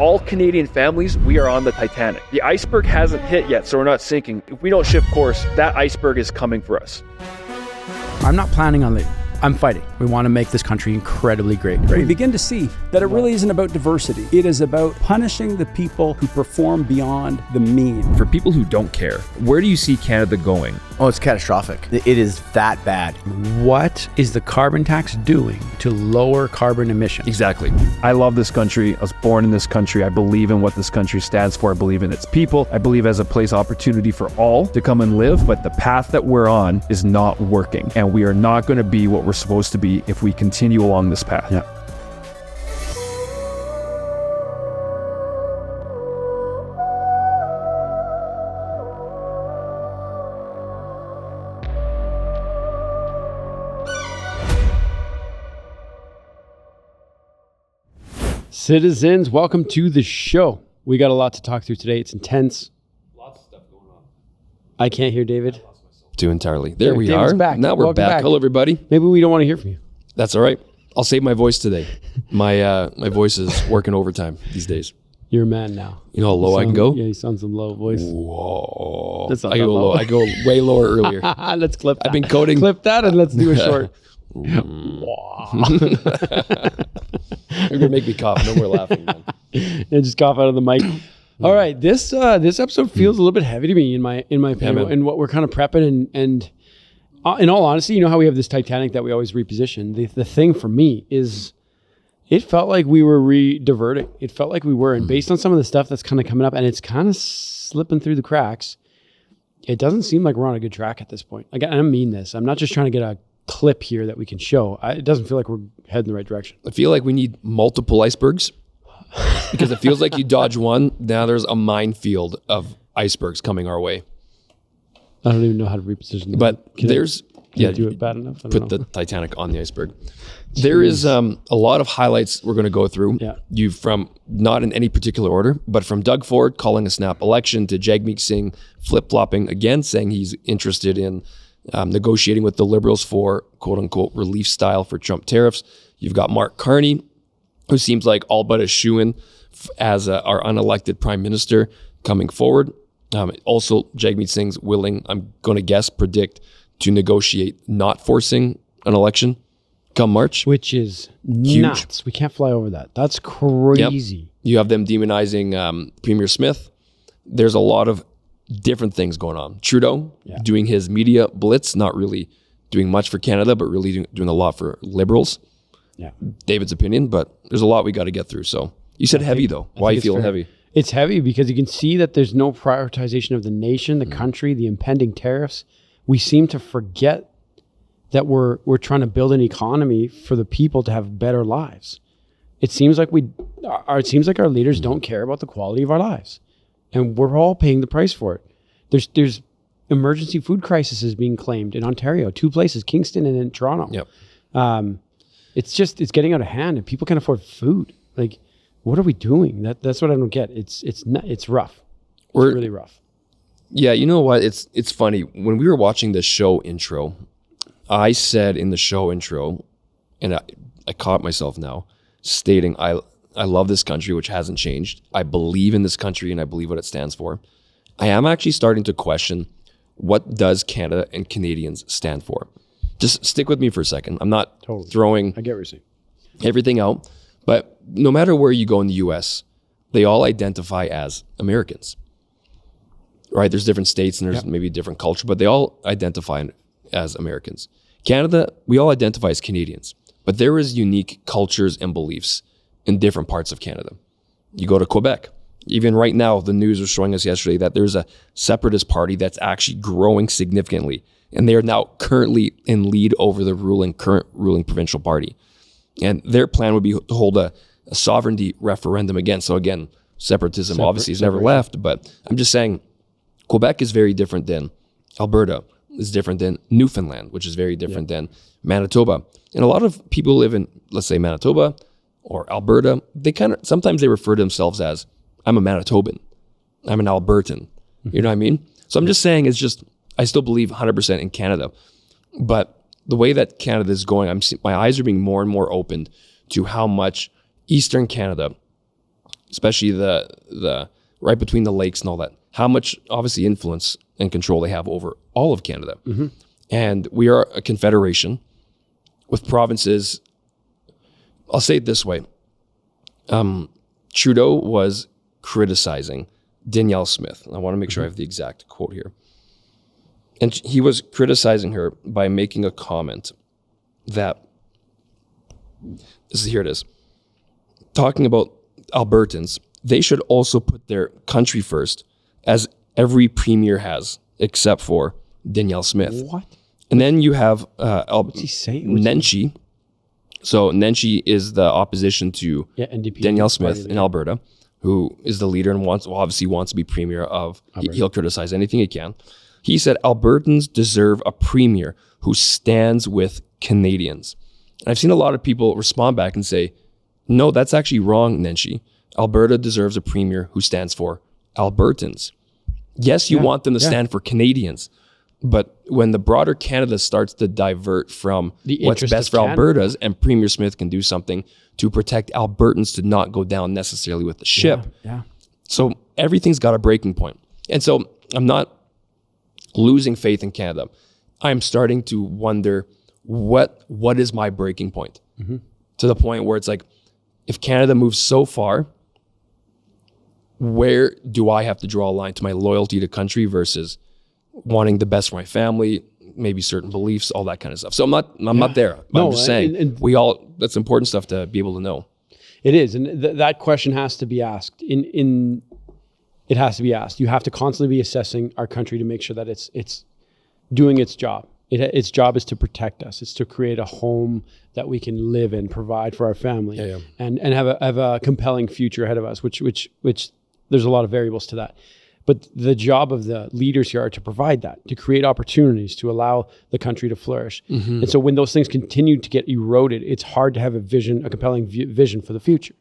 all Canadian families, we are on the Titanic. The iceberg hasn't hit yet, so we're not sinking. If we don't shift course, that iceberg is coming for us. I'm not planning on leaving. I'm fighting. We want to make this country incredibly great. We begin to see that it really isn't about diversity. It is about punishing the people who perform beyond the mean. For people who don't care, where do you see Canada going? Oh, it's catastrophic. It is that bad. What is the carbon tax doing to lower carbon emissions? Exactly. I love this country. I was born in this country. I believe in what this country stands for. I believe in its people. I believe as a place opportunity for all to come and live, but the path that we're on is not working. And we are not going to be what we're supposed to be if we continue along this path. Yeah. Citizens, welcome to the show. We got a lot to talk through today. It's intense. Lots of stuff going on. I can't hear David. Too entirely. There we David's are. back. Now we're Welcome back. Hello, everybody. Maybe we don't want to hear from you. That's all right. I'll save my voice today. My voice is working overtime these days. You're a man now. You know how low I can go? Yeah, you sound some low voice. Whoa. That's not I that go low. low. I go way lower earlier. Let's clip that. I've been coding. Clip that and let's do a short. You're gonna make me cough. No more laughing, man. And just cough out of the mic. All right, this episode feels a little bit heavy to me in my opinion, man. and what we're kind of prepping and in all honesty, you know how we have this Titanic that we always reposition. The thing for me is, it felt like we were diverting. It felt like we were, and based on some of the stuff that's kind of coming up, and it's kind of slipping through the cracks, it doesn't seem like we're on a good track at this point. Like, I don't mean this. I'm not just trying to get a clip here that we can show. It doesn't feel like we're heading the right direction. I feel like we need multiple icebergs because it feels like you dodge one, now there's a minefield of icebergs coming our way. I don't even know how to reposition them. But Can there's I do it bad enough? I don't put know. the Titanic on the iceberg. There is a lot of highlights we're going to go through. Yeah. You from not in any particular order, but from Doug Ford calling a snap election to Jagmeet Singh flip-flopping again, saying he's interested in negotiating with the Liberals for quote-unquote relief style for Trump tariffs. You've got Mark Carney, who seems like all but a shoo-in as our unelected prime minister coming forward. Also, Jagmeet Singh's willing, I'm going to guess, predict to negotiate not forcing an election come March. Which is Huge. nuts. We can't fly over that. That's crazy. Yep. You have them demonizing Premier Smith. There's a lot of different things going on. Trudeau doing his media blitz, not really doing much for Canada, but really doing a lot for Liberals. Yeah. David's opinion, but there's a lot we got to get through. So you said heavy though. Why are you feeling heavy? It's heavy because you can see that there's no prioritization of the nation, the country, the impending tariffs. We seem to forget that we're trying to build an economy for the people to have better lives. It seems like our leaders don't care about the quality of our lives, and we're all paying the price for it. There's emergency food crises being claimed in Ontario, 2 places, Kingston and in Toronto. Yep. It's getting out of hand, and people can't afford food. Like, what are we doing? That's what I don't get. It's rough. It's really rough. Yeah, you know what? It's funny. When we were watching the show intro, I said in the show intro, and I caught myself now, stating I love this country, which hasn't changed. I believe in this country, and I believe what it stands for. I am actually starting to question, what does Canada and Canadians stand for? Just stick with me for a second. I'm not throwing I get what you're saying. everything out, but no matter where you go in the U.S., they all identify as Americans, right? There's different states and there's maybe a different culture, but they all identify as Americans. Canada, we all identify as Canadians, but there is unique cultures and beliefs in different parts of Canada. You go to Quebec. Even right now, the news was showing us yesterday that there's a separatist party that's actually growing significantly, and they are now currently in lead over the current ruling provincial party. And their plan would be to hold a sovereignty referendum again. So again, separatism obviously has never left, but I'm just saying Quebec is very different than Alberta, is different than Newfoundland, which is very different than Manitoba. And a lot of people live in, let's say, Manitoba or Alberta. Sometimes they refer to themselves as, I'm a Manitoban, I'm an Albertan. You know what I mean? So I'm just saying, I still believe 100% in Canada, but the way that Canada is going, my eyes are being more and more opened to how much Eastern Canada especially the right between the lakes and all that, how much obviously influence and control they have over all of Canada. And we are a confederation with provinces. I'll say it this way. Trudeau was criticizing Danielle Smith. I want to make sure I have the exact quote here. And he was criticizing her by making a comment that, here it is, talking about Albertans, they should also put their country first, as every premier has, except for Danielle Smith. What? And then you have What's he saying? Nenshi. So Nenshi is the opposition to NDP, Danielle Smith in Alberta, who is the leader and obviously wants to be premier of, he'll criticize anything he can. He said, Albertans deserve a premier who stands with Canadians. And I've seen a lot of people respond back and say, no, that's actually wrong, Nenshi. Alberta deserves a premier who stands for Albertans. Yes, you want them to stand for Canadians, but when the broader Canada starts to divert from what's best for Alberta's, and Premier Smith can do something to protect Albertans to not go down necessarily with the ship. So everything's got a breaking point. And so I'm not losing faith in Canada. I'm starting to wonder what is my breaking point, to the point where it's like, if Canada moves so far, where do I have to draw a line to my loyalty to country versus wanting the best for my family, maybe certain beliefs, all that kind of stuff. So I'm not there. But I'm just saying, that's important stuff to be able to know. It is, and that question has to be asked. It has to be asked. You have to constantly be assessing our country to make sure that it's doing its job. Its job is to protect us. It's to create a home that we can live in, provide for our family, and have a compelling future ahead of us. Which there's a lot of variables to that. But the job of the leaders here are to provide that, to create opportunities, to allow the country to flourish. And so when those things continue to get eroded, it's hard to have a compelling vision for the future.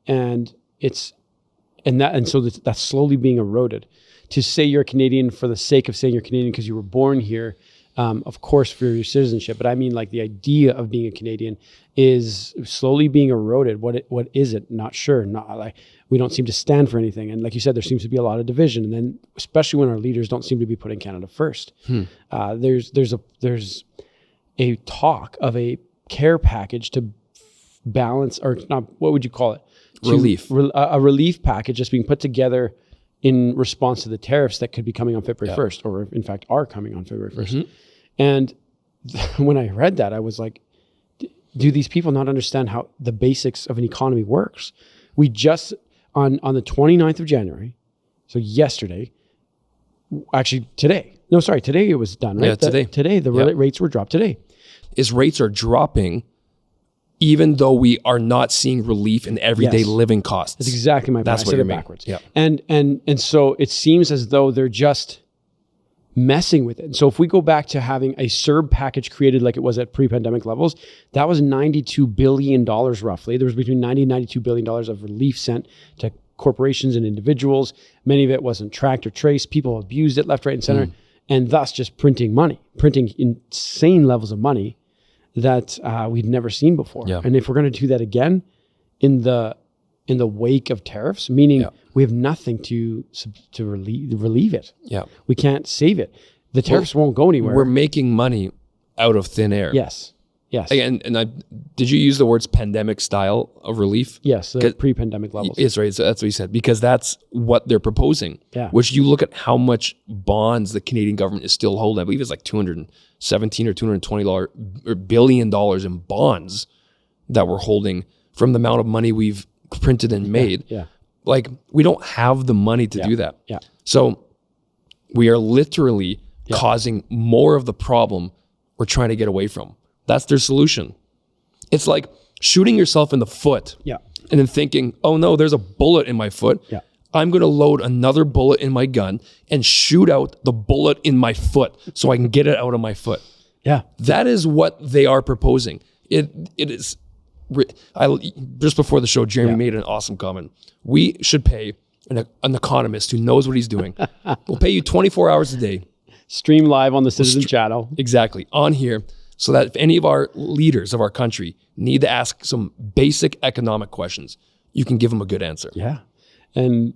And so that's slowly being eroded. To say you're a Canadian for the sake of saying you're Canadian because you were born here, of course, for your citizenship, but I mean, like, the idea of being a Canadian is slowly being eroded. What is it? Not sure. Not like, we don't seem to stand for anything. And like you said, there seems to be a lot of division. And then, especially when our leaders don't seem to be putting Canada first. There's a talk of a care package to balance, or not, what would you call it? Relief. A relief package just being put together in response to the tariffs that could be coming on February 1st, or in fact are coming on February 1st. And when I read that, I was like, do these people not understand how the basics of an economy works? We just, on the 29th of January, so yesterday, actually today it was done, right? Today, the rates were dropped today. Rates are dropping even though we are not seeing relief in everyday living costs. That's exactly my point. That's what you're backwards. And so it seems as though they're just messing with it. And so if we go back to having a CERB package created like it was at pre-pandemic levels, that was $92 billion roughly. There was between $90 and $92 billion of relief sent to corporations and individuals. Many of it wasn't tracked or traced. People abused it left, right, and center, and thus just printing insane levels of money that we'd never seen before. And if we're going to do that again in the wake of tariffs, meaning we have nothing to relieve it. We can't save it. The tariffs won't go anywhere. We're making money out of thin air. Yes. And did you use the words pandemic style of relief? Yes, the pre-pandemic levels. Yes, right. So that's what you said, because that's what they're proposing. Which you look at how much bonds the Canadian government is still holding. I believe it's like $217 or $220 billion in bonds that we're holding from the amount of money we've printed and made. Like, we don't have the money to do that. So we are literally causing more of the problem we're trying to get away from. That's their solution. It's like shooting yourself in the foot and then thinking, oh no, there's a bullet in my foot. I'm going to load another bullet in my gun and shoot out the bullet in my foot so I can get it out of my foot. That is what they are proposing. It is. Just before the show, Jeremy made an awesome comment. We should pay an economist who knows what he's doing. We'll pay you 24 hours a day. Stream live on the Citizen channel. Exactly. On here. So that if any of our leaders of our country need to ask some basic economic questions, you can give them a good answer. Yeah. And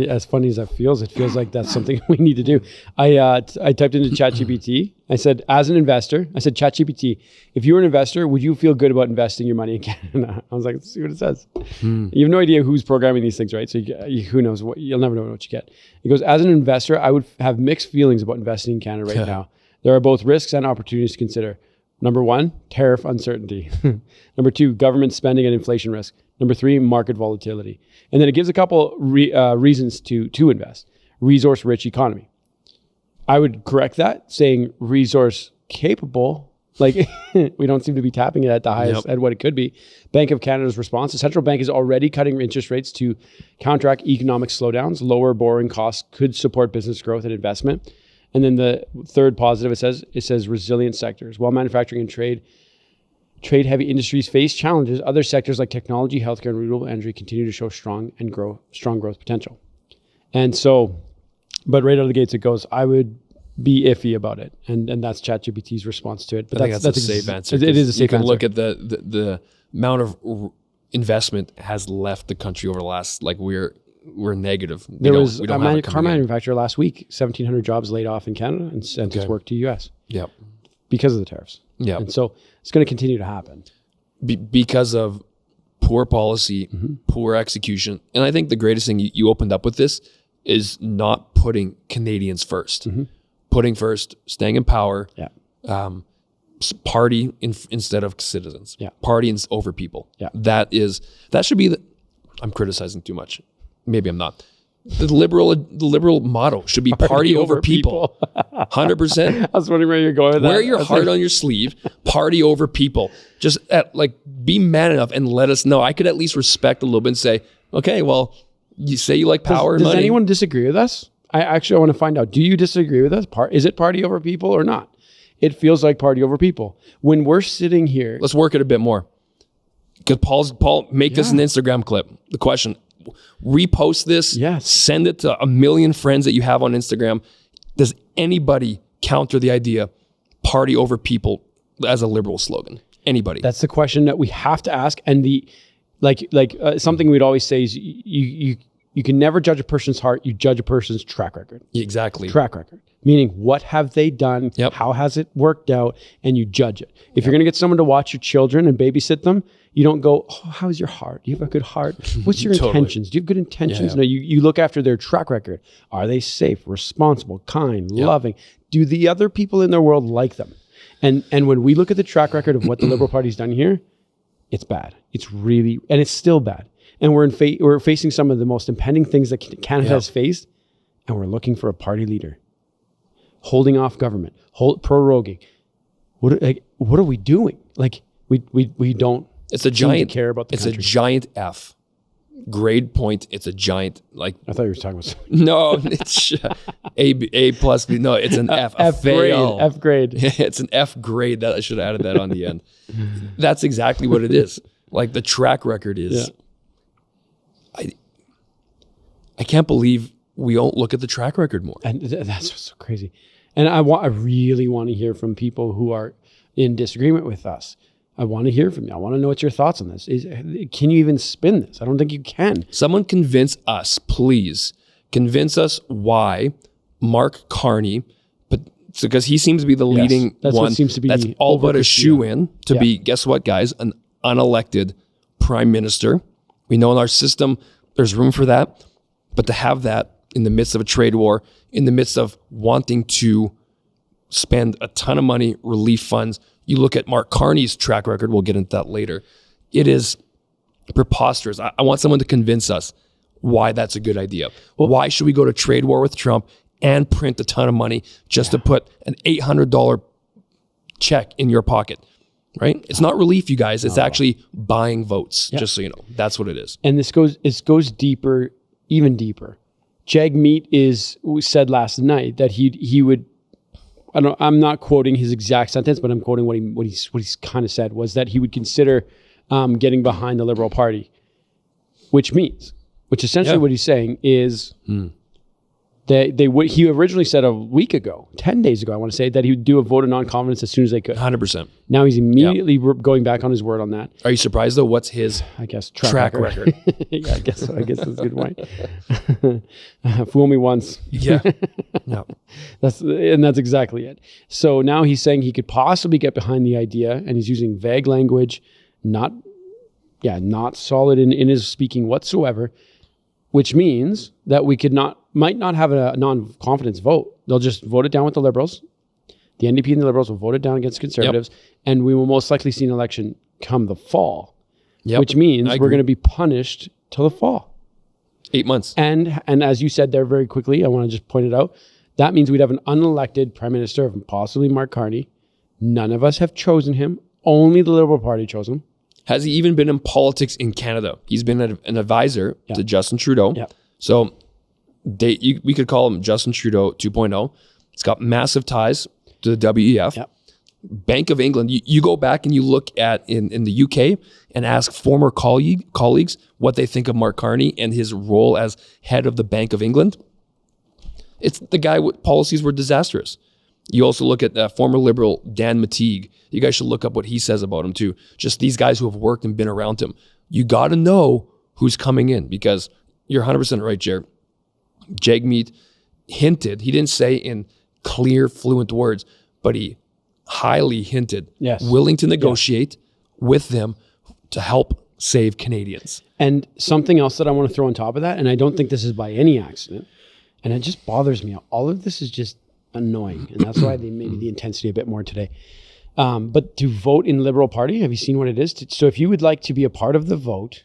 as funny as that feels, it feels like that's something we need to do. I typed into ChatGPT. I said, as an investor, ChatGPT, if you were an investor, would you feel good about investing your money in Canada? I was like, let's see what it says. You have no idea who's programming these things, right? So who knows what, you'll never know what you get. He goes, as an investor, I would have mixed feelings about investing in Canada right now. There are both risks and opportunities to consider. Number 1, tariff uncertainty. Number 2, government spending and inflation risk. Number 3, market volatility. And then it gives a couple reasons to invest. Resource-rich economy. I would correct that, saying resource capable. Like we don't seem to be tapping it at the highest at what it could be. Bank of Canada's response: the central bank is already cutting interest rates to counteract economic slowdowns. Lower borrowing costs could support business growth and investment. And then the third positive, it says resilient sectors. While manufacturing and trade-heavy industries face challenges, other sectors like technology, healthcare, and renewable energy continue to show strong growth potential. And so, but right out of the gates, it goes, I would be iffy about it. And that's ChatGPT's response to it. But I think that's a safe answer. It is a safe answer. You can look at the amount of investment has left the country over the last, like we're negative. There was a car manufacturer last week, 1,700 jobs laid off in Canada and sent its work to US. Yep. Because of the tariffs. Yeah. And so it's going to continue to happen. Because of poor policy, poor execution. And I think the greatest thing you opened up with this is not putting Canadians first. Putting first, staying in power, party instead of citizens. Party over people. That should be I'm criticizing too much. Maybe I'm not. The liberal motto should be party over people. 100%. I was wondering where you're going with that. Wear your heart on your sleeve. Party over people. Just be man enough and let us know. I could at least respect a little bit and say, okay, well, you say you like power and money. Does anyone disagree with us? I want to find out. Do you disagree with us? Is it party over people or not? It feels like party over people. When we're sitting here. Let's work it a bit more. Because Paul, make this an Instagram clip. The question, repost this, send it to 1 million friends that you have on Instagram. Does anybody counter the idea party over people as a liberal slogan? Anybody? That's the question that we have to ask. And something we'd always say is you can never judge a person's heart. You judge a person's track record. Exactly. Track record. Meaning, what have they done? How has it worked out? And you judge it. If you're going to get someone to watch your children and babysit them, you don't go, oh, how's your heart? Do you have a good heart? What's your intentions? Do you have good intentions? No, you look after their track record. Are they safe, responsible, kind, loving? Do the other people in their world like them? And when we look at the track record of what the Liberal Party's done here, it's bad. It's really, and it's still bad. And we're facing some of the most impending things that Canada has faced, and we're looking for a party leader. Holding off government, proroguing. What are we doing? Like we don't. It's a giant care about the country. It's a giant F grade point. It's a giant I thought you were talking about. No, it's A plus B. No, it's an F. F fail. grade. F grade. It's an F grade. That I should have added that on the end. That's exactly what it is. Like the track record is. I can't believe we don't look at the track record more. And that's what's so crazy. And I really want to hear from people who are in disagreement with us. I want to hear from you. I want to know what your thoughts on this. Can you even spin this? I don't think you can. Someone convince us, please. Convince us why Mark Carney, because he seems to be the leading that's one. What seems to be that's all but a shoe-in to be, guess what, guys? An unelected prime minister. We know in our system there's room for that. But to have that in the midst of a trade war, in the midst of wanting to spend a ton of money, relief funds, you look at Mark Carney's track record, we'll get into that later. It is preposterous. I want someone to convince us why that's a good idea. Why should we go to trade war with Trump and print a ton of money just to put an $800 check in your pocket, right? It's not relief, you guys. It's actually buying votes, just so you know. That's what it is. And this goes deeper, even deeper. Jagmeet said last night that he would, I'm not quoting his exact sentence, but I'm quoting what he's kind of said, was that he would consider getting behind the Liberal Party, which essentially what he's saying is He originally said a week ago, 10 days ago, I want to say, that he would do a vote of non-confidence as soon as they could. 100%. Now he's immediately going back on his word on that. Are you surprised though? What's his I guess track record? Yeah, I guess that's a good point. Fool me once. Yeah. No. That's exactly it. So now he's saying he could possibly get behind the idea, and he's using vague language, not solid in his speaking whatsoever, which means that we might not have a non-confidence vote. They'll just vote it down with the Liberals. The NDP and the Liberals will vote it down against Conservatives, and we will most likely see an election come the fall, which means we're going to be punished till the fall. 8 months. And as you said there very quickly, I want to just point it out, that means we'd have an unelected Prime Minister of possibly Mark Carney. None of us have chosen him. Only the Liberal Party chose him. Has he even been in politics in Canada? He's been an advisor to Justin Trudeau. Yeah. So we could call him Justin Trudeau 2.0. He's got massive ties to the WEF. Yeah. Bank of England. You go back and you look at in the UK and ask former colleagues what they think of Mark Carney and his role as head of the Bank of England. It's the guy with policies were disastrous. You also look at former Liberal Dan Mateague. You guys should look up what he says about him too. Just these guys who have worked and been around him. You got to know who's coming in, because you're 100% right, Jared. Jagmeet hinted, he didn't say in clear, fluent words, but he highly hinted, willing to negotiate with them to help save Canadians. And something else that I want to throw on top of that, and I don't think this is by any accident, and it just bothers me. All of this is just annoying, and that's why they made the intensity a bit more today. But to vote in Liberal Party, have you seen what it is? So if you would like to be a part of the vote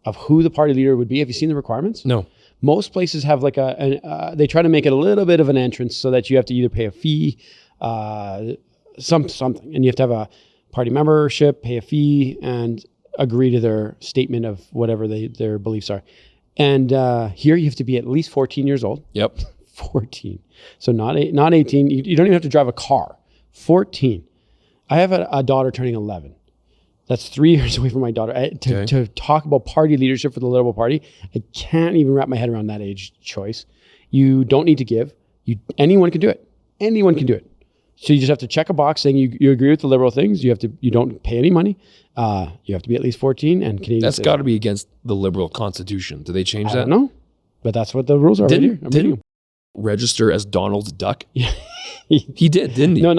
of who the party leader would be, have you seen the requirements? No. Most places have like they try to make it a little bit of an entrance so that you have to either pay a fee, something, and you have to have a party membership, pay a fee, and agree to their statement of whatever their beliefs are. And here you have to be at least 14 years old. Yep. 14. So not 18. You don't even have to drive a car. 14. I have a daughter turning 11. That's 3 years away from my daughter. To talk about party leadership for the Liberal Party, I can't even wrap my head around that age choice. You don't need to give. Anyone can do it. Anyone can do it. So you just have to check a box saying you agree with the Liberal things. You don't pay any money. You have to be at least 14 and Canadian. That's got to be against the Liberal Constitution. Did they change that? I don't know, but that's what the rules are. Didn't register as Donald Duck? Yeah. He did, didn't he? No,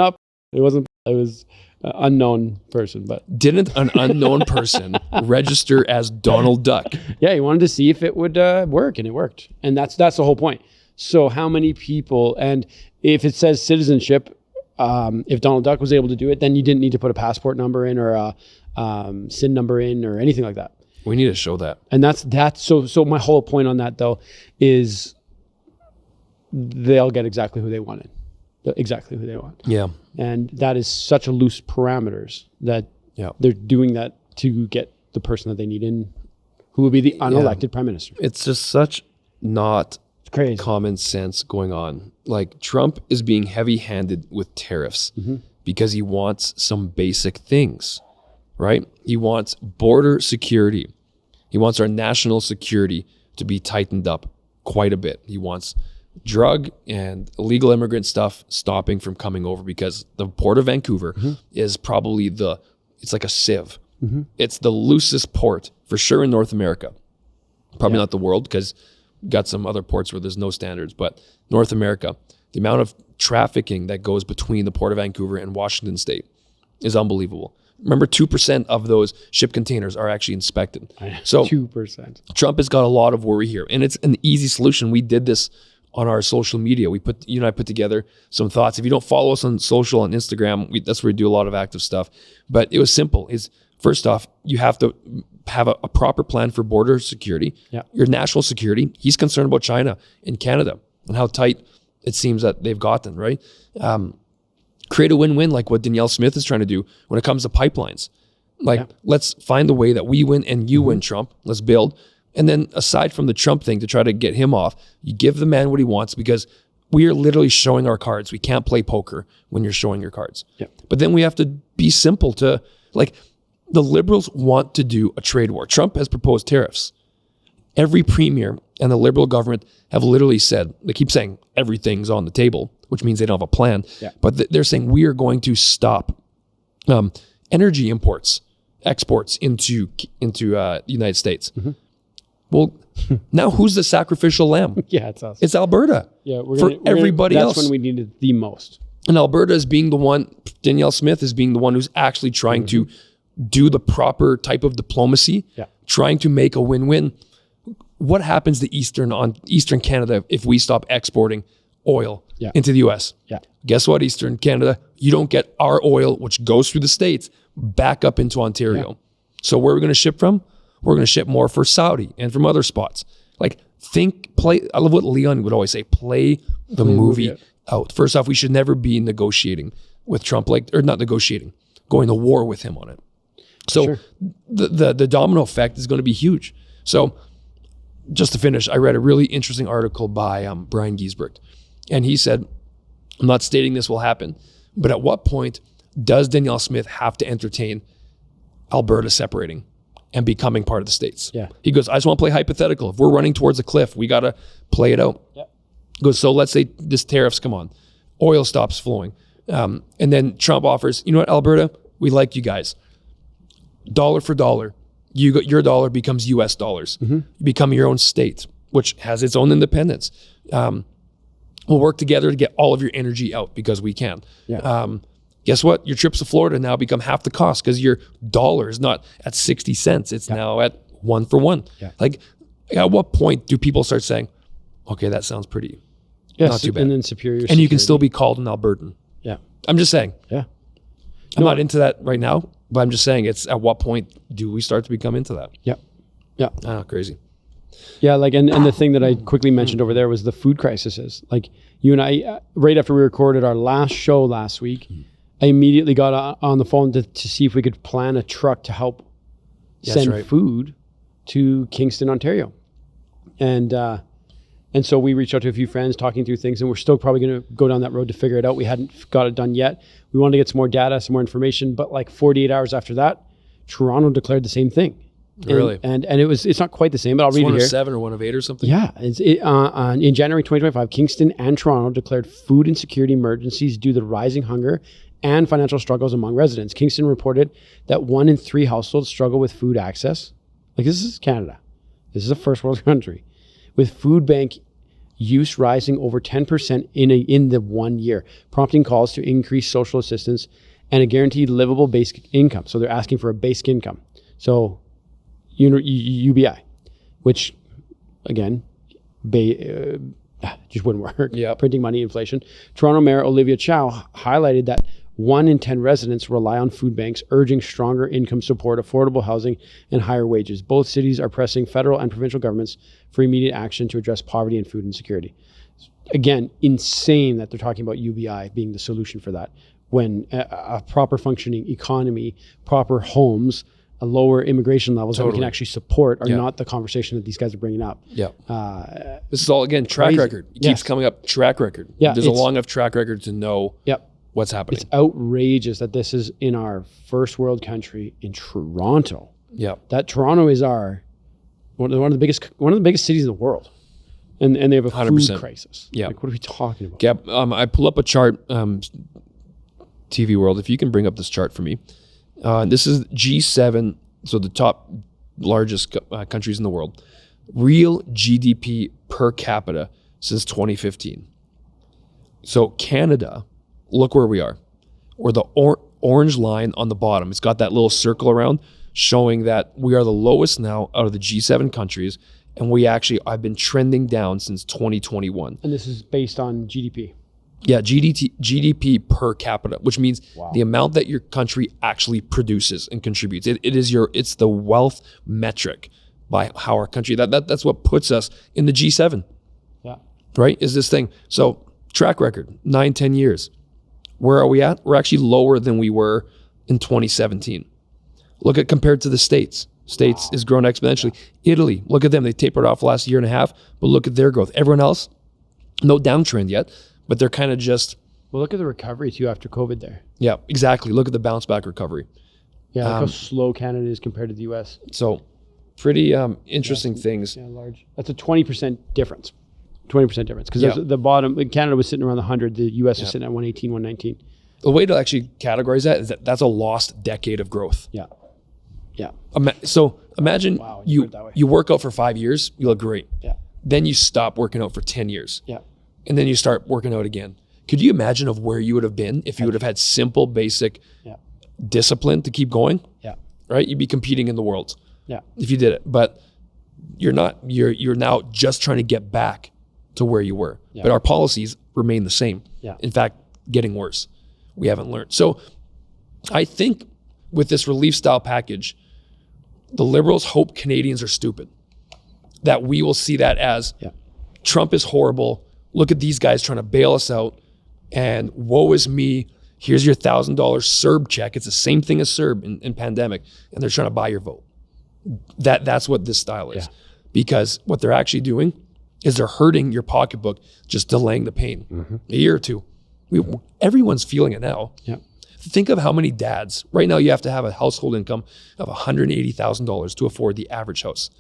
it wasn't. It was an unknown person, but didn't an unknown person register as Donald Duck? Yeah, he wanted to see if it would work, and it worked. And that's the whole point. So how many people, and if it says citizenship, if Donald Duck was able to do it, then you didn't need to put a passport number in or a SIN number in or anything like that. We need to show that. And that's so my whole point on that though is they'll get exactly who they wanted. Exactly who they want. Yeah. And that is such a loose parameters that they're doing that to get the person that they need in, who will be the unelected prime minister. It's just such not crazy common sense going on. Like Trump is being heavy-handed with tariffs because he wants some basic things, right? He wants border security. He wants our national security to be tightened up quite a bit. He wants drug and illegal immigrant stuff stopping from coming over because the port of Vancouver is probably it's like a sieve. It's the loosest port for sure in North America. Probably not the world because got some other ports where there's no standards, but North America, the amount of trafficking that goes between the port of Vancouver and Washington State is unbelievable. Remember, 2% of those ship containers are actually inspected. So 2%. Trump has got a lot of worry here, and it's an easy solution. We did this on our social media. You and I put together some thoughts. If you don't follow us on social, on Instagram, that's where we do a lot of active stuff. But it was simple. First off, you have to have a proper plan for border security, your national security. He's concerned about China and Canada and how tight it seems that they've gotten, right? Create a win-win like what Danielle Smith is trying to do when it comes to pipelines. Let's find the way that we win and you win, Trump. Let's build. And then aside from the Trump thing to try to get him off, you give the man what he wants because we are literally showing our cards. We can't play poker when you're showing your cards. But then we have to be simple to, the Liberals want to do a trade war. Trump has proposed tariffs. Every premier and the Liberal government have literally said, they keep saying everything's on the table, which means they don't have a plan. Yeah. But they're saying we are going to stop energy exports into the United States. Well, now who's the sacrificial lamb? Yeah, it's us. It's Alberta. Yeah, everybody else. That's when we need it the most. And Alberta is being the one, Danielle Smith is being the one who's actually trying to do the proper type of diplomacy, trying to make a win-win. What happens to Eastern Canada if we stop exporting oil into the US? Yeah. Guess what, Eastern Canada? You don't get our oil, which goes through the States, back up into Ontario. Yeah. So where are we going to ship from? We're going to ship more for Saudi and from other spots. Like, play. I love what Leon would always say, play the movie out. First off, we should never be negotiating with Trump, or not negotiating, going to war with him on it. So the domino effect is going to be huge. So just to finish, I read a really interesting article by Brian Giesbrecht. And he said, I'm not stating this will happen, but at what point does Danielle Smith have to entertain Alberta separating and becoming part of the States? Yeah. He goes, I just want to play hypothetical. If we're running towards a cliff, we got to play it out. Yep. He goes, so let's say this tariffs come on, oil stops flowing. And then Trump offers, you know what, Alberta, we like you guys. Dollar for dollar, your dollar becomes US dollars. You become your own state, which has its own independence. We'll work together to get all of your energy out because we can. Yeah. Guess what? Your trips to Florida now become half the cost because your dollar is not at 60 cents. It's now at 1 for 1. Yeah. Like, at what point do people start saying, okay, that sounds pretty, not too bad. And then superior. And you can still be called an Albertan. Yeah. I'm just saying. Yeah. I'm not into that right now, but I'm just saying it's at what point do we start to become into that? Yeah. Yeah. Ah, crazy. Yeah, like, and the thing that I quickly mentioned over there was the food crises. Like, you and I, right after we recorded our last show last week, I immediately got on the phone to see if we could plan a truck to help send food to Kingston, Ontario. And so we reached out to a few friends, talking through things, and we're still probably going to go down that road to figure it out. We hadn't got it done yet. We wanted to get some more data, some more information, but like 48 hours after that, Toronto declared the same thing. Really? And it's not quite the same, but I'll read it here. 1 of 7 or 1 of 8 or something? Yeah. In January 2025, Kingston and Toronto declared food insecurity emergencies due to the rising hunger and financial struggles among residents. Kingston reported that 1 in 3 households struggle with food access. Like, this is Canada. This is a first world country. With food bank use rising over 10% in the 1 year, prompting calls to increase social assistance and a guaranteed livable basic income. So they're asking for a basic income. So UBI, which again, just wouldn't work. Yep. Printing money, inflation. Toronto Mayor Olivia Chow highlighted that 1 in 10 residents rely on food banks, urging stronger income support, affordable housing, and higher wages. Both cities are pressing federal and provincial governments for immediate action to address poverty and food insecurity. Again, insane that they're talking about UBI being the solution for that, when a proper functioning economy, proper homes, a lower immigration levels that we can actually support are not the conversation that these guys are bringing up. Yeah. This is all, again, track record. It keeps coming up, track record. Yeah, there's a long enough track record to know what's happening. It's outrageous that this is in our first world country in Toronto. Yeah. That Toronto is one of the biggest cities in the world. And they have a 100%. Food crisis. Yeah. Like, what are we talking about? Yeah. I pull up a chart, TV World, if you can bring up this chart for me. This is G7, so the top largest countries in the world. Real GDP per capita since 2015. So Canada, look where we are. We're the orange line on the bottom. It's got that little circle around showing that we are the lowest now out of the G7 countries, and I've been trending down since 2021. And this is based on GDP. Yeah, GDP per capita, which means the amount that your country actually produces and contributes. It's the wealth metric by how our country, that's what puts us in the G7. Yeah. Right? Is this thing. So track record, 9-10 years. Where are we at? We're actually lower than we were in 2017. Look at compared to the States. States is growing exponentially. Italy, look at them. They tapered off last year and a half, but look at their growth. Everyone else, no downtrend yet. But they're kind of just... Well, look at the recovery, too, after COVID there. Yeah, exactly. Look at the bounce back recovery. Yeah, look how slow Canada is compared to the U.S. So pretty interesting things. Yeah, large. That's a 20% difference. 20% difference. Because the bottom, Canada was sitting around 100. The US was sitting at 118, 119. The way to actually categorize that is that that's a lost decade of growth. Yeah. Yeah. So imagine you work out for 5 years, you look great. Yeah. Then you stop working out for 10 years. Yeah. And then you start working out again. Could you imagine of where you would have been if you would have had simple, basic discipline to keep going? Yeah. Right? You'd be competing in the world. Yeah. If you did it. But you're not. You're now just trying to get back to where you were. Yeah. But our policies remain the same. Yeah. In fact, getting worse. We haven't learned. So I think with this relief style package, the Liberals hope Canadians are stupid. That we will see that as Trump is horrible. Look at these guys trying to bail us out. And woe is me. Here's your $1,000 CERB check. It's the same thing as CERB in pandemic. And they're trying to buy your vote. That's what this style is. Because what they're actually doing is they're hurting your pocketbook, just delaying the pain. A year or two. Everyone's feeling it now. Yeah. Think of how many dads, right now you have to have a household income of $180,000 to afford the average house.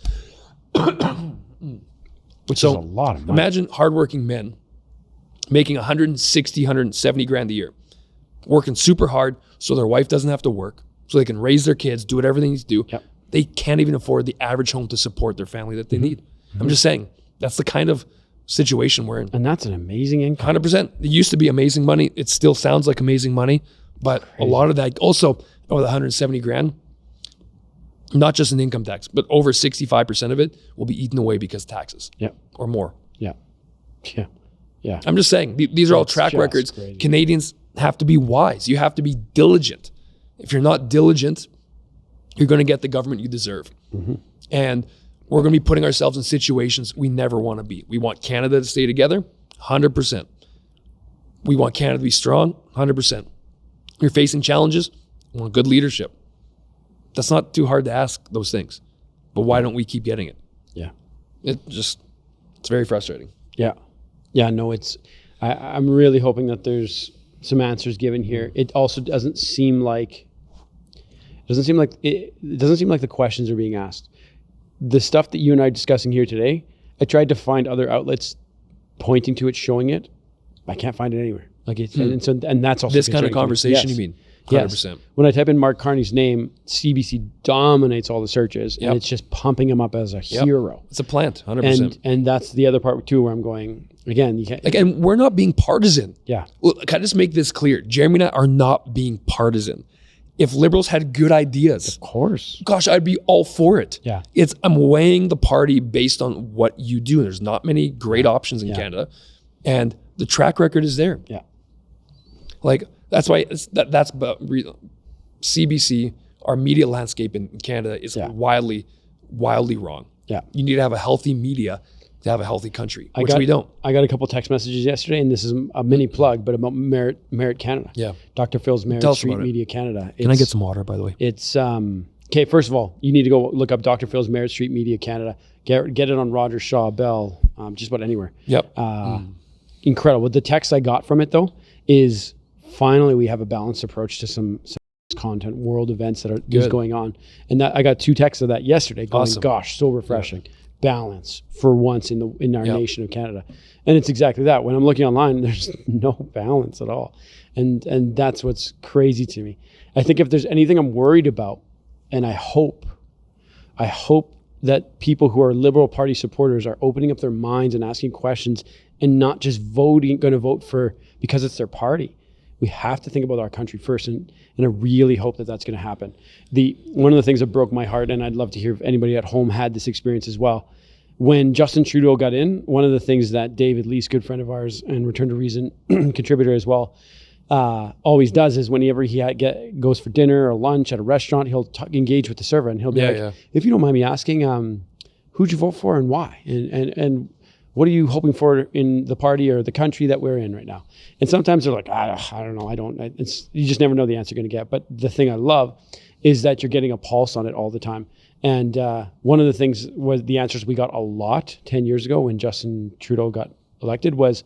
Which is a lot of money. Imagine hardworking men making 160, 170 grand a year, working super hard so their wife doesn't have to work, so they can raise their kids, do whatever they need to do. Yep. They can't even afford the average home to support their family that they need. I'm just saying, that's the kind of situation we're in. And that's an amazing income. 100%. It used to be amazing money. It still sounds like amazing money, but a lot of that also, with 170 grand, not just in income tax, but over 65% of it will be eaten away because taxes or more. Yeah. Yeah. Yeah. I'm just saying, these are all track records. Crazy. Canadians have to be wise. You have to be diligent. If you're not diligent, you're going to get the government you deserve. And we're going to be putting ourselves in situations we never want to be. We want Canada to stay together, 100%. We want Canada to be strong, 100%. You're facing challenges, we want good leadership. That's not too hard to ask those things. But why don't we keep getting it? Yeah. It's very frustrating. Yeah. Yeah, no, I'm really hoping that there's some answers given here. It also doesn't seem like the questions are being asked. The stuff that you and I are discussing here today, I tried to find other outlets pointing to it, showing it. I can't find it anywhere. Like it's and that's also this kind of conversation. You mean 100%. Yes. When I type in Mark Carney's name, CBC dominates all the searches, and it's just pumping him up as a hero. It's a plant, 100%. And that's the other part too, where I'm going again. You can't. And we're not being partisan. Yeah. Well, can I just make this clear? Jeremy and I are not being partisan. If Liberals had good ideas, of course, gosh, I'd be all for it. Yeah. I'm weighing the party based on what you do. There's not many great options in Canada, and the track record is there. Yeah. Like that's why that's CBC, our media landscape in Canada is wildly wrong. Yeah. You need to have a healthy media to have a healthy country, which we don't. I got a couple text messages yesterday, and this is a mini plug, but about Merit Canada. Yeah. Dr. Phil's Merit Street Media Canada. Can I get some water, by the way? It's, okay, first of all, you need to go look up Dr. Phil's Merit Street Media Canada. Get it on Rogers, Shaw, Bell, just about anywhere. Yep. Incredible. The text I got from it, though, is finally we have a balanced approach to some content, world events that are going on. And that I got 2 texts of that yesterday going, gosh, so refreshing. Yeah. Balance for once in our nation of Canada. And it's exactly that. When I'm looking online, there's no balance at all. And that's what's crazy to me. I think if there's anything I'm worried about, and I hope that people who are Liberal Party supporters are opening up their minds and asking questions and not just going to vote for because it's their party. We have to think about our country first, and I really hope that that's going to happen. One of the things that broke my heart, and I'd love to hear if anybody at home had this experience as well, when Justin Trudeau got in, one of the things that David Lease, good friend of ours and Return to Reason contributor as well, always does is whenever he goes for dinner or lunch at a restaurant, he'll engage with the server, and he'll be if you don't mind me asking, who'd you vote for and why? And what are you hoping for in the party or the country that we're in right now? And sometimes they're like, I don't know. You just never know the answer you're going to get. But the thing I love is that you're getting a pulse on it all the time. And one of the things was the answers we got a lot 10 years ago when Justin Trudeau got elected was,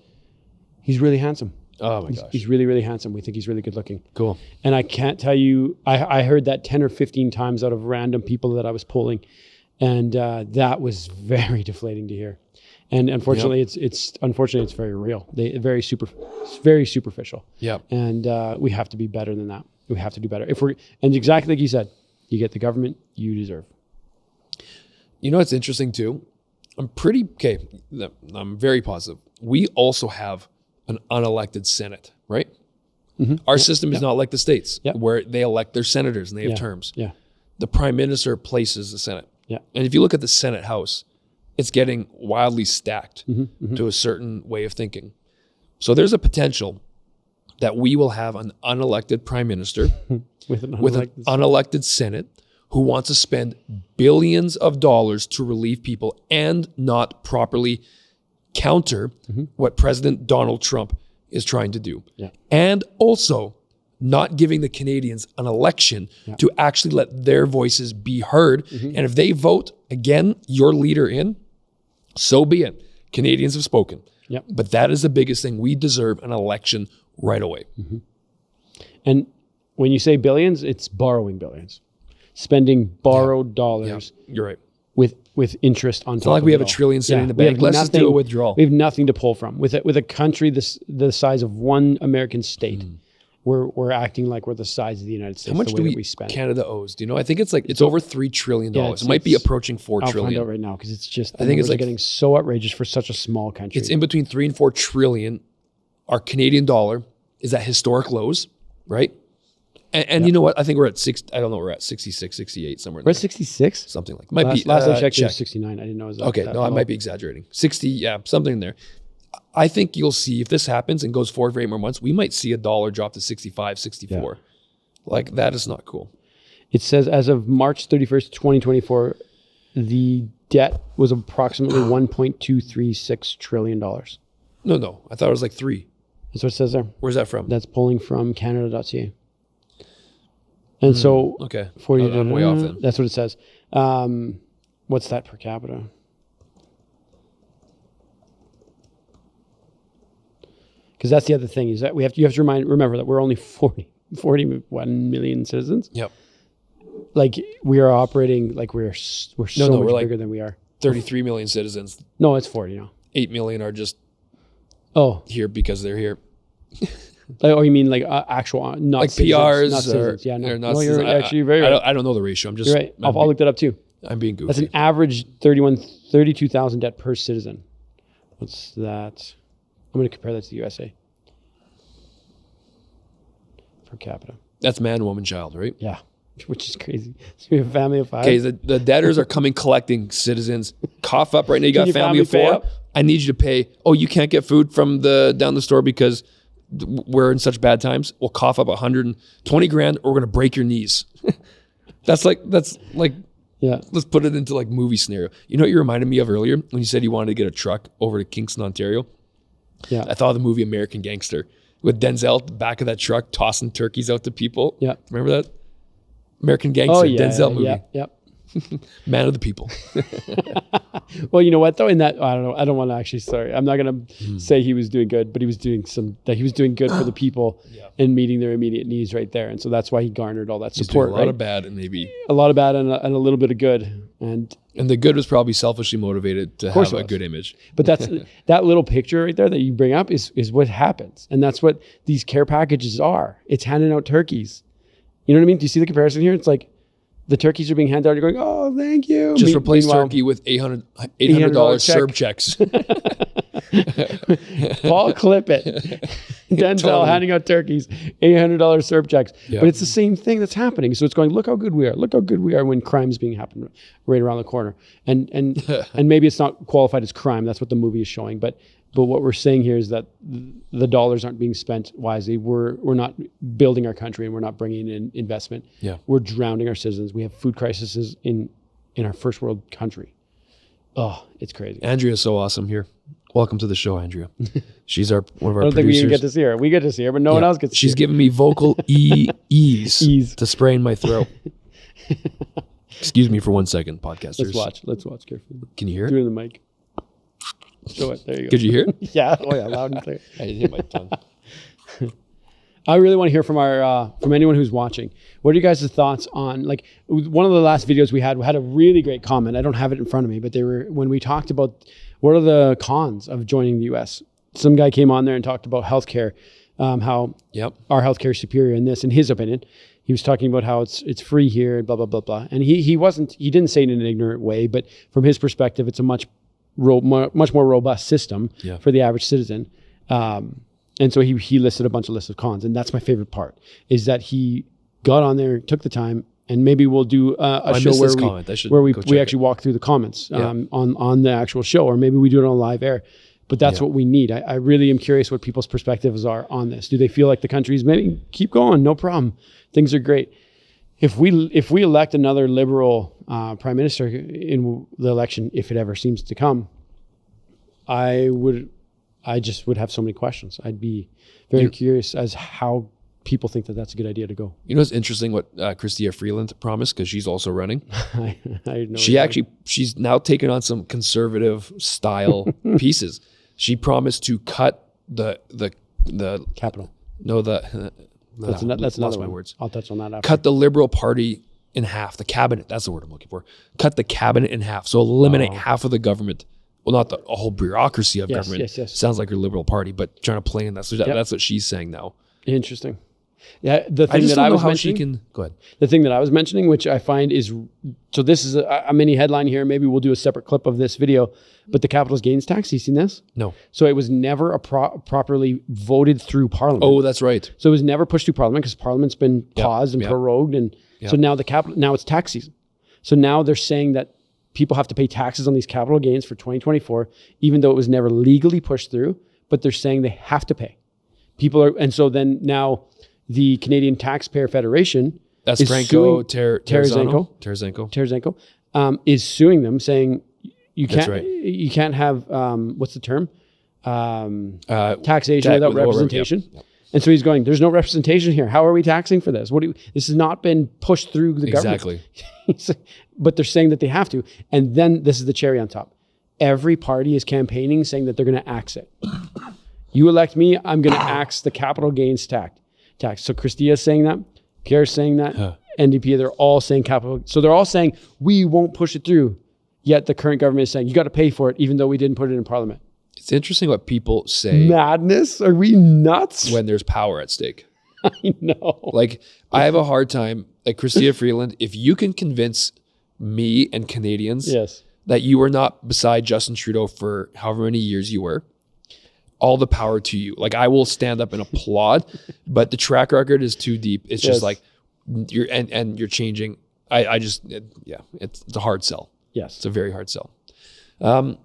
he's really handsome. Oh my gosh. He's really, really handsome. We think he's really good looking. Cool. And I can't tell you, I heard that 10 or 15 times out of random people that I was polling. And that was very deflating to hear. And unfortunately, it's very real. It's very superficial. Yeah. And we have to be better than that. We have to do better. And exactly like you said, you get the government you deserve. You know what's interesting too? I'm very positive. We also have an unelected Senate, right? Mm-hmm. Our system is not like the States, Yep. where they elect their senators and they have terms. Yeah. The Prime Minister places the Senate. Yeah. And if you look at the Senate House, it's getting wildly stacked Mm-hmm. to a certain way of thinking. So there's a potential that we will have an unelected Prime Minister with an unelected Senate who wants to spend billions of dollars to relieve people and not properly counter what President Donald Trump is trying to do. Yeah. And also not giving the Canadians an election to actually let their voices be heard. And if they vote again, your leader in, so be it. Canadians have spoken. Yep. But that is the biggest thing. We deserve an election right away. And when you say billions, it's borrowing billions, spending borrowed dollars You're right. with interest on top. It's not like we have a trillion sitting in the bank. Let's just do a withdrawal. We have nothing to pull from. With a country the size of one American state, we're acting like we're the size of the United States. How much the way do we spend? Canada owes? Do you know? I think it's over $3 trillion. It might be approaching $4 I'll trillion. find out right now because it's just I think it's getting so outrageous for such a small country. It's in between 3 and 4 trillion. Our Canadian dollar is at historic lows, right? And you know what? I think we're at we're at 66, 68, somewhere in We're there. at 66. Something like that. Last I checked, it was 69. I didn't know it was that. Okay, no, I might be exaggerating. 60, something in there. I think you'll see if this happens and goes forward for 8 more months, we might see a dollar drop to 65, 64. Like, that is not cool. It says as of March 31st, 2024, the debt was approximately $1.236 trillion. No. I thought it was like 3. That's what it says there. Where's that from? That's pulling from Canada.ca. And so, Okay. 40, I'm way off then. That's what it says. What's that per capita? Because that's the other thing is that you have to remember that we're only 41 million citizens. Yep. Like we are operating like we're so much bigger than we are. 33 million citizens. No, it's 40 now. 8 million are just Oh, here because they're here. oh, you mean like actual not Like citizens, PRs not citizens. Yeah, or no, not you're citizens. actually very right. I don't know the ratio. I'm just You're right. I'll look that up too. I'm being goofy. That's an average 32,000 debt per citizen. What's that? I'm going to compare that to the USA. Per capita. That's man, woman, child, right? Yeah, which is crazy. So we have a family of 5. Okay, the debtors are coming collecting citizens. Cough up right now. You got Can a your family of family pay 4. up? I need you to pay. Oh, you can't get food from down the store because we're in such bad times. We'll cough up 120 grand or we're going to break your knees. That's like, Yeah. let's put it into like movie scenario. You know what you reminded me of earlier when you said you wanted to get a truck over to Kingston, Ontario? Yeah. I thought of the movie American Gangster with Denzel at the back of that truck tossing turkeys out to people. Yeah. Remember that? American Gangster, Oh, yeah. Denzel movie. Yeah. Man of the people. Well, you know what though? In that, I don't know. I don't want to actually. Sorry, I'm not going to say he was doing good, but he was doing doing good for the people and meeting their immediate needs right there. And so that's why he garnered all that He's support. doing a lot of bad and maybe a lot of bad and a little bit of good. And the good was probably selfishly motivated to have it a was. good image. But that's that little picture right there that you bring up is what happens, and that's what these care packages are. It's handing out turkeys. You know what I mean? Do you see the comparison here? It's like the turkeys are being handed out. You're going, oh, thank you. Just replace Meanwhile, turkey with $800 check. CERB checks. Paul, clip it. Denzel Totally. handing out turkeys, $800 CERB checks. Yeah. But it's the same thing that's happening. So it's going, look how good we are. Look how good we are when crime's being happened right around the corner. And maybe it's not qualified as crime. That's what the movie is showing. But what we're saying here is that the dollars aren't being spent wisely. We're not building our country and we're not bringing in investment. Yeah. We're drowning our citizens. We have food crises in our first world country. Oh, it's crazy. Andrea's so awesome here. Welcome to the show, Andrea. She's one of our I don't think we producers. even get to see her. We get to see her, but no one else gets to see She's her. giving me vocal ease to spray in my throat. Excuse me for 1 second, podcasters. Let's watch carefully. Can you hear Do it? it in the mic. Show it. There you go. Could you hear it? Yeah. Oh yeah, loud and clear. I hit my tongue. I really want to hear from from anyone who's watching. What are you guys' thoughts on, like, one of the last videos we had a really great comment. I don't have it in front of me, but when we talked about what are the cons of joining the US. Some guy came on there and talked about healthcare, how our healthcare is superior in this, in his opinion. He was talking about how it's free here and blah, blah, blah, blah. And he didn't say it in an ignorant way, but from his perspective, it's a much more robust system for the average citizen. And so he listed a bunch of lists of cons. And that's my favorite part, is that he got on there, took the time, and maybe we'll do a show where we actually walk through the comments on the actual show, or maybe we do it on live air. But that's what we need. I really am curious what people's perspectives are on this. Do they feel like the country's maybe keep going, no problem, things are great? If we elect another Liberal prime minister in the election, if it ever seems to come, I just would have so many questions. I'd be very curious as how people think that that's a good idea to go. You know, it's interesting what Chrystia Freeland promised, because she's also running. I know she's now taken on some conservative style pieces. She promised to cut the capital. No, that's another one. Words. I'll touch on that after. Cut the Liberal Party in half. The cabinet. That's the word I'm looking for. Cut the cabinet in half. So eliminate half of the government. Well, not a whole bureaucracy of government. Yes. Sounds like your Liberal Party, but trying to play in that. So that's what she's saying now. Interesting. Yeah, the thing that I was mentioning. Go ahead. The thing that I was mentioning, which I find is, so this is a mini headline here. Maybe we'll do a separate clip of this video. But the capital gains tax, you seen this? No. So it was never properly voted through Parliament. Oh, that's right. So it was never pushed through Parliament because Parliament's been paused and prorogued, and so now now it's tax season. So now they're saying that people have to pay taxes on these capital gains for 2024, even though it was never legally pushed through. But they're saying they have to pay. And so then now the Canadian Taxpayer Federation, that's Franco Terzenko, is suing them, saying you can't have what's the term, taxation without representation. Yep. And so he's going, there's no representation here. How are we taxing for this? This has not been pushed through the government. Exactly. But they're saying that they have to. And then this is the cherry on top. Every party is campaigning saying that they're going to axe it. You elect me, I'm going to axe the capital gains tax. So Chrystia is saying that, Pierre's saying that, NDP, they're all saying capital. So they're all saying, we won't push it through. Yet the current government is saying, you got to pay for it, even though we didn't put it in Parliament. It's interesting what people say. Madness? Are we nuts? When there's power at stake. I know. Like, I have a hard time, like Chrystia Freeland, if you can convince me and Canadians that you were not beside Justin Trudeau for however many years you were, all the power to you. Like, I will stand up and applaud, but the track record is too deep. It's just like, you're changing. It's a hard sell. Yes. It's a very hard sell. I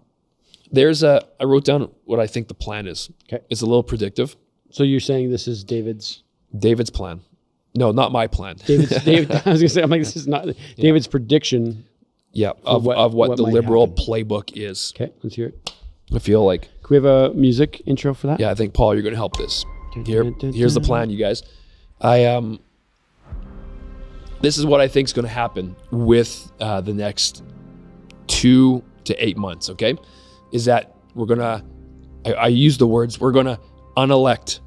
wrote down what I think the plan is. Okay. It's a little predictive. So you're saying this is David's plan. No, not my plan. I was going to say, I'm like, this is not David's prediction. Yeah, of what the Liberal Playbook is. Okay, let's hear it. I feel like. Can we have a music intro for that? Yeah, I think, Paul, you're going to help this. Here's the plan, you guys. This is what I think is going to happen with the next 2 to 8 months, okay? Is that we're going to, I use the words, we're going to unelect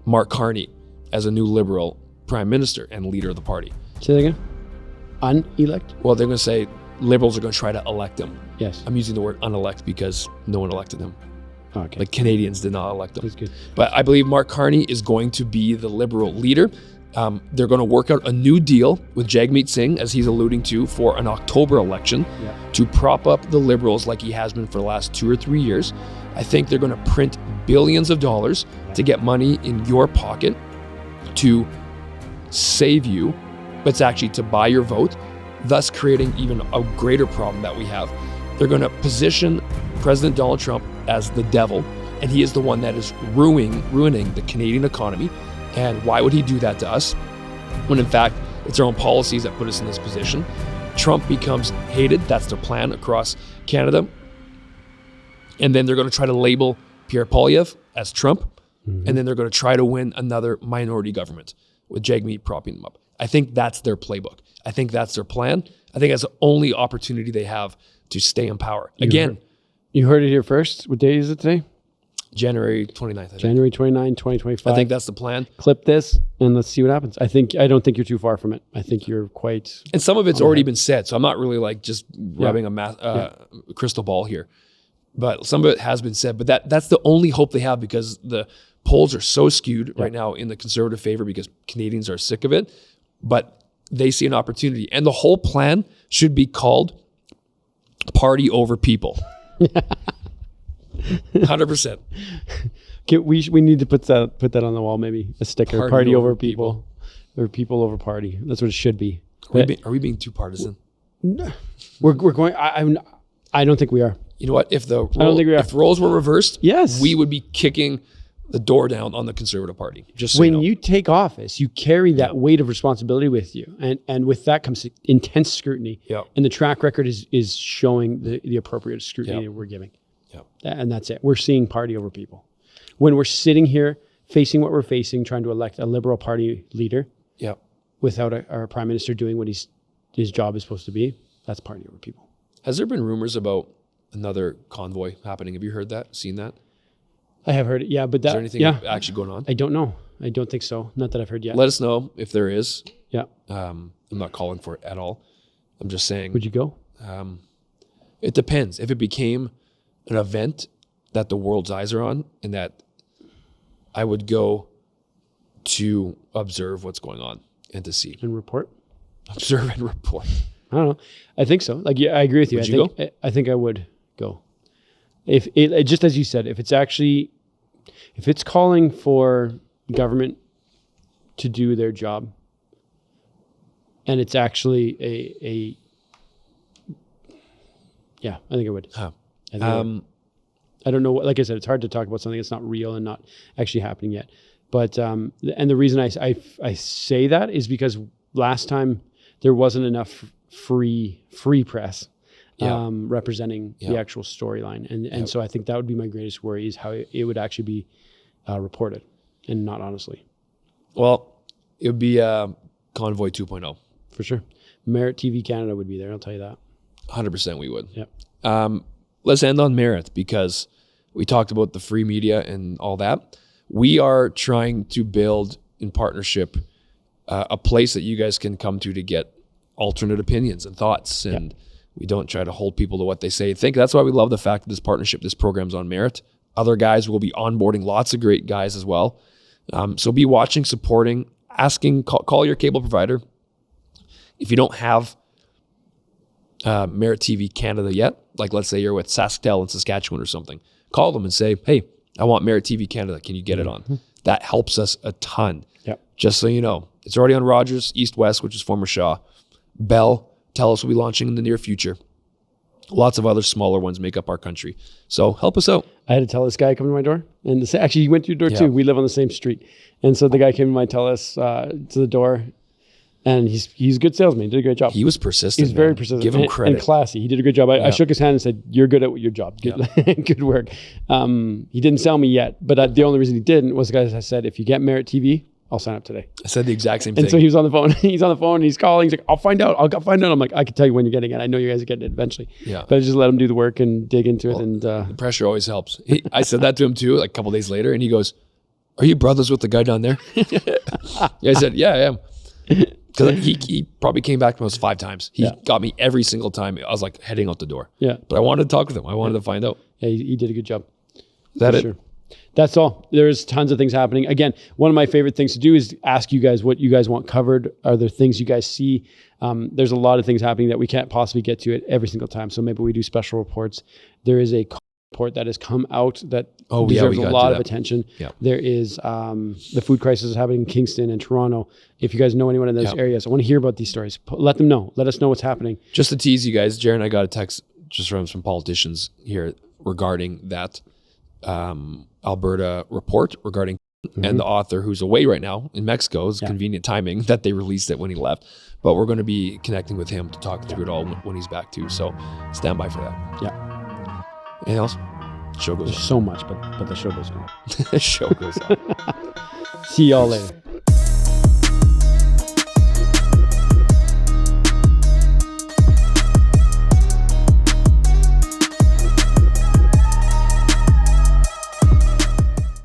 Mark Carney as a new Liberal Prime Minister and leader of the party. Say that again? Unelect? Well, they're going to say Liberals are going to try to elect him. Yes. I'm using the word unelect because no one elected him. Okay. Like, Canadians did not elect him. That's good. But I believe Mark Carney is going to be the Liberal leader. They're going to work out a new deal with Jagmeet Singh, as he's alluding to, for an October election to prop up the Liberals like he has been for the last 2 or 3 years. I think they're going to print billions of dollars to get money in your pocket to save you, but it's actually to buy your vote, thus creating even a greater problem that we have. They're going to position President Donald Trump as the devil, and he is the one that is ruining the Canadian economy. And why would he do that to us when, in fact, it's our own policies that put us in this position? Trump becomes hated. That's their plan across Canada. And then they're going to try to label Pierre Poilievre as Trump. Mm-hmm. And then they're going to try to win another minority government with Jagmeet propping them up. I think that's their playbook. I think that's their plan. I think that's the only opportunity they have to stay in power. Again. You heard it here first. What day is it today? January 29th. I think. January 29, 2025. I think that's the plan. Clip this and let's see what happens. I don't think you're too far from it. I think you're quite. And some of it's already been said, so I'm not really like just rubbing a crystal ball here. But some of it has been said. But that's the only hope they have, because the polls are so skewed right now in the Conservative favor because Canadians are sick of it. But they see an opportunity. And the whole plan should be called Party Over People. 100%. Okay, we need to put that on the wall, maybe a sticker. Party over people. Or people over party. That's what it should be. Are we being too partisan? We're going. I don't think we are. You know what? If I don't think we are. If roles were reversed, yes, we would be kicking the door down on the Conservative Party. Just so when you take office, you carry that weight of responsibility with you, and with that comes intense scrutiny. Yeah. And the track record is showing the appropriate scrutiny that we're giving. Yeah. And that's it. We're seeing party over people. When we're sitting here facing what we're facing, trying to elect a Liberal Party leader, without our Prime Minister doing what his job is supposed to be, that's party over people. Has there been rumors about another convoy happening? Have you heard that? Seen that? I have heard it. Yeah, but is there anything actually going on? I don't know. I don't think so. Not that I've heard yet. Let us know if there is. Yeah. I'm not calling for it at all. I'm just saying. Would you go? It depends. If it became an event that the world's eyes are on, and that I would go to observe what's going on and to see. And report? Observe and report. I don't know. I think so. Like, yeah, I agree with you. I think I would go. If it just as you said, if it's calling for government to do their job, and it's actually a I think I would. Huh. I don't know. Like I said, it's hard to talk about something that's not real and not actually happening yet. But and the reason I say that is because last time there wasn't enough free press representing the actual storyline, and so I think that would be my greatest worry, is how it would actually be reported, and not honestly. Well, it would be Convoy 2.0 for sure. Merit TV Canada would be there. I'll tell you that. 100% we would. Yep. Let's end on Merit, because we talked about the free media and all that. We are trying to build in partnership a place that you guys can come to get alternate opinions and thoughts. And we don't try to hold people to what they say. I think that's why we love the fact that this partnership, this program's on Merit. Other guys will be onboarding lots of great guys as well. So be watching, supporting, asking, call your cable provider. If you don't have Merit TV Canada yet, like let's say you're with SaskTel in Saskatchewan or something, call them and say, hey, I want Merit TV Canada. Can you get it on? That helps us a ton. Yep. Just so you know, it's already on Rogers, East West, which is former Shaw. Bell, TELUS will be launching in the near future. Lots of other smaller ones make up our country. So help us out. I had to tell this guy come to my door, and actually he went to your door too. We live on the same street, and so the guy came to my TELUS to the door. And he's a good salesman. He did a great job. He was persistent. He's very persistent. Give him credit. And classy. He did a good job. I shook his hand and said, you're good at your job. Good, good work. He didn't sell me yet, but the only reason he didn't was because I said, if you get Merit TV, I'll sign up today. I said the exact same thing. And so he was on the phone. He's on the phone. And he's calling. He's like, I'll find out. I'm like, I can tell you when you're getting it. I know you guys are getting it eventually. Yeah. But I just let him do the work and dig into it. And the pressure always helps. I said that to him too, like a couple days later, and he goes, are you brothers with the guy down there? I said, yeah, I am. Because he probably came back to us 5 times. He got me every single time. I was like heading out the door. Yeah. But I wanted to talk with him. I wanted to find out. Yeah, he did a good job. Is that it? Sure. That's all. There's tons of things happening. Again, one of my favorite things to do is ask you guys what you guys want covered. Are there things you guys see? There's a lot of things happening that we can't possibly get to it every single time. So maybe we do special reports. There is a report that has come out that deserves a lot of attention. Yeah. There is the food crisis is happening in Kingston and Toronto. If you guys know anyone in those areas, I want to hear about these stories. Let them know. Let us know what's happening. Just to tease you guys, Jared and I got a text just from some politicians here regarding that Alberta report regarding and the author who's away right now in Mexico. It's convenient timing that they released it when he left. But we're going to be connecting with him to talk through it all when he's back too. So stand by for that. Yeah. Anything else? Show goes on. There's so much, but the show goes on. The show goes on. See y'all later.